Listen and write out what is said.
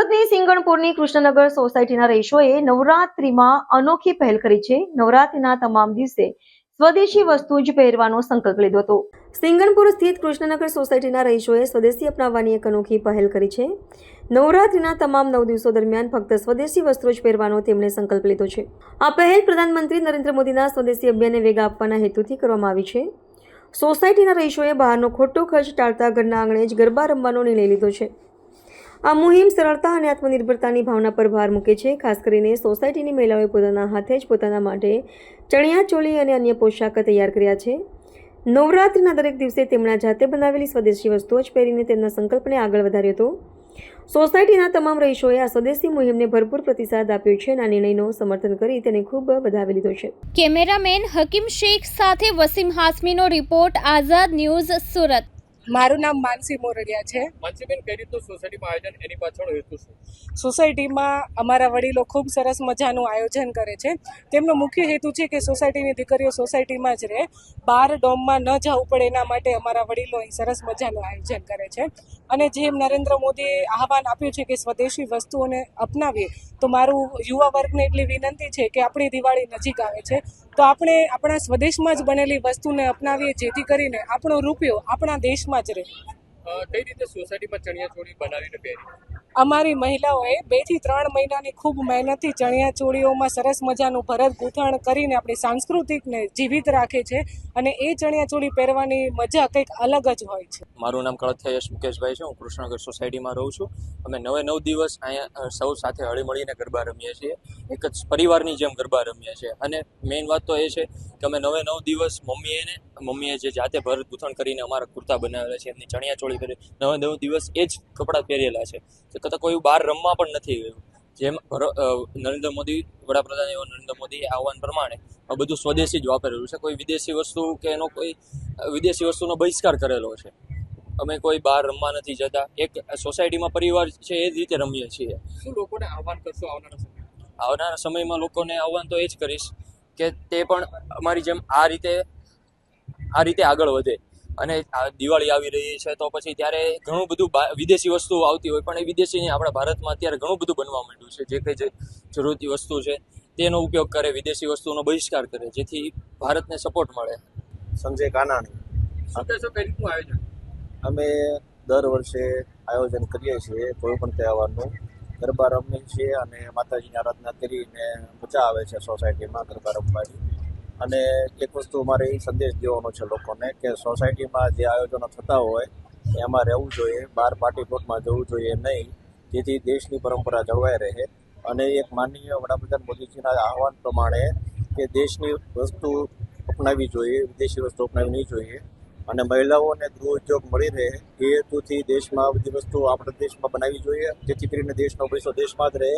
સુરતની સિંગણપુરની કૃષ્ણનગર સોસાયટીના રહીશોએ નવરાત્રિમાં અનોખી પહેલ કરી છે. નવરાત્રિના તમામ દિવસે સ્વદેશી વસ્તુ જ પહેરવાનો સંકલ્પ લીધો હતો. સિંગણપુર સ્થિત કૃષ્ણનગર સોસાયટીના રહીશોએ સ્વદેશી અપનાવવાની એક અનોખી પહેલ કરી છે. નવરાત્રિના તમામ 9 દિવસો દરમિયાન ફક્ત સ્વદેશી વસ્ત્રો જ પહેરવાનો તેમણે સંકલ્પ લીધો છે. આ પહેલ પ્રધાનમંત્રી નરેન્દ્ર મોદીના સ્વદેશી અભિયાનને વેગ આપવાના હેતુથી કરવામાં આવી છે. સોસાયટીના રહીશોએ બહારનો ખોટો ખર્ચ ટાળતા ઘરના આંગણે જ ગરબા રમવાનો નિર્ણય લીધો છે. આ મુહિમ સરળતા અને આત્મનિર્ભરતાની ભાવના પર ભાર મૂકે છે. ખાસ કરીને સોસાયટીની મહિલાઓએ પોતાના હાથે જ પોતાના માટે ચણિયા ચોળી અને અન્ય પોશાક તૈયાર કર્યા છે. નવરાત્રિના દરેક દિવસે તેમના જાતે બનાવેલી સ્વદેશી વસ્તુઓ જ પહેરીને તેમના સંકલ્પને આગળ વધાર્યો હતો. સોસાયટીના તમામ રહીશોએ આ સ્વદેશી મુહિમને ભરપૂર પ્રતિસાદ આપ્યો છે અને આ નિર્ણયનો સમર્થન કરી તેને ખૂબ વધાવી લીધો છે. કેમેરામેન હકીમ શેખ સાથે વસીમ હાસમીનો રિપોર્ટ, આઝાદ ન્યૂઝ, સુરત. મારું નામ માનસી મોરડિયા છે. માનસીબેન, કઈ રીતનું સોસાયટીમાં આયોજન, એની પાછળ હેતુ શું? સોસાયટીમાં અમારા વડીલો ખૂબ સરસ મજાનું આયોજન કરે છે. તેમનો મુખ્ય હેતુ છે કે સોસાયટીની દીકરીઓ સોસાયટીમાં જ રહે, બહાર ડોમમાં ન જવું પડે, એના માટે અમારા વડીલો અહીં સરસ મજાનું આયોજન કરે છે. અને જેમ નરેન્દ્ર મોદીએ આહવાન આપ્યું છે કે સ્વદેશી વસ્તુઓને અપનાવીએ, તો મારું યુવા વર્ગને એટલી વિનંતી છે કે આપણી દિવાળી નજીક આવે છે, તો આપણે આપણા સ્વદેશમાં જ બનેલી વસ્તુને અપનાવીએ, જેથી કરીને આપણો રૂપિયો આપણા દેશમાં જ રહે. કઈ રીતે સોસાયટીમાં ચણિયા ચોળી બનાવીને પહેરી? અમારી મહિલાઓએ 2 થી 3 મહિનાની ખૂબ મહેનતથી ચણિયા ચોળીઓમાં સરસ મજાનું ભરત ગૂંથણ કરીને આપણી સાંસ્કૃતિકને જીવિત રાખે છે અને એ ચણિયા ચોળી પહેરવાની મજા કંઈક અલગ જ હોય છે. મારું નામ કળથિયા યશ મુકેશભાઈ છે. હું કૃષ્ણનગર સોસાયટીમાં રહું છું. અમે 9 દિવસ અહીંયા સૌ સાથે હળીમળીને ગરબા રમીએ છીએ. એક જ પરિવારની જેમ ગરબા રમીએ છીએ. અને મેઇન વાત તો એ છે કે અમે 9 દિવસ મમ્મીએ જે જાતે ભરત ગૂંથણ કરીને અમારા કુર્તા બનાવેલા છે, એમની ચણિયા ચોળી કરી 9 દિવસ એ જ કપડાં પહેરેલા છે. કદાચ કોઈ બહાર રમવા પણ નથી ગયું. જેમ નરેન્દ્ર મોદી, વડાપ્રધાન એવા નરેન્દ્ર મોદીએ આહવાન પ્રમાણે આ બધું સ્વદેશી જ વાપરેલું છે. કોઈ વિદેશી વસ્તુ કે એનો કોઈ વિદેશી વસ્તુનો બહિષ્કાર કરેલો છે. અમે કોઈ બહાર રમવા નથી જતા. એક સોસાયટીમાં પરિવાર છે એ જ રીતે રમીએ છીએ. શું લોકોને આહવાન કરશો આવનારા સમયમાં લોકોને આહવાન તો એ જ કરીશ કે તે પણ અમારી જેમ આ રીતે આગળ વધે. અને દિવાળી આવી રહી છે તો પછી ત્યારે ઘણું બધું વિદેશી વસ્તુઓ આવતી હોય, પણ એ વિદેશીની આપણા ભારતમાં અત્યારે ઘણું બધું બનવા માંડ્યું છે. જે કંઈ જરૂરતી વસ્તુ છે તેનો ઉપયોગ કરે, વિદેશી વસ્તુનો બહિષ્કાર કરે, જેથી ભારતને સપોર્ટ મળે. સંજય કાનાણી. શું કહેશો, કઈ રીતનું આયોજન? અમે દર વર્ષે આયોજન કરીએ છીએ કોઈ પણ તહેવારનું. ગરબા રમીએ છીએ અને માતાજીની આરાધના કરીને મજા આવે છે સોસાયટીમાં ગરબા રમવાની. અને એક વસ્તુ અમારે એ સંદેશ દેવાનો છે લોકોને કે સોસાયટીમાં જે આયોજનો થતા હોય એમાં રહેવું જોઈએ, બહાર પાર્ટી પ્લોટમાં જવું જોઈએ નહીં, જેથી દેશની પરંપરા જળવાઈ રહે. અને એક માનનીય વડાપ્રધાન મોદીજીના આહવાન પ્રમાણે કે દેશની વસ્તુ અપનાવવી જોઈએ, વિદેશી વસ્તુ અપનાવવી નહીં જોઈએ. અને મહિલાઓને ગૃહ ઉદ્યોગ મળી રહે એ હેતુથી દેશમાં બધી વસ્તુઓ આપણા દેશમાં બનાવવી જોઈએ, જેથી કરીને દેશનો પૈસો દેશમાં જ રહે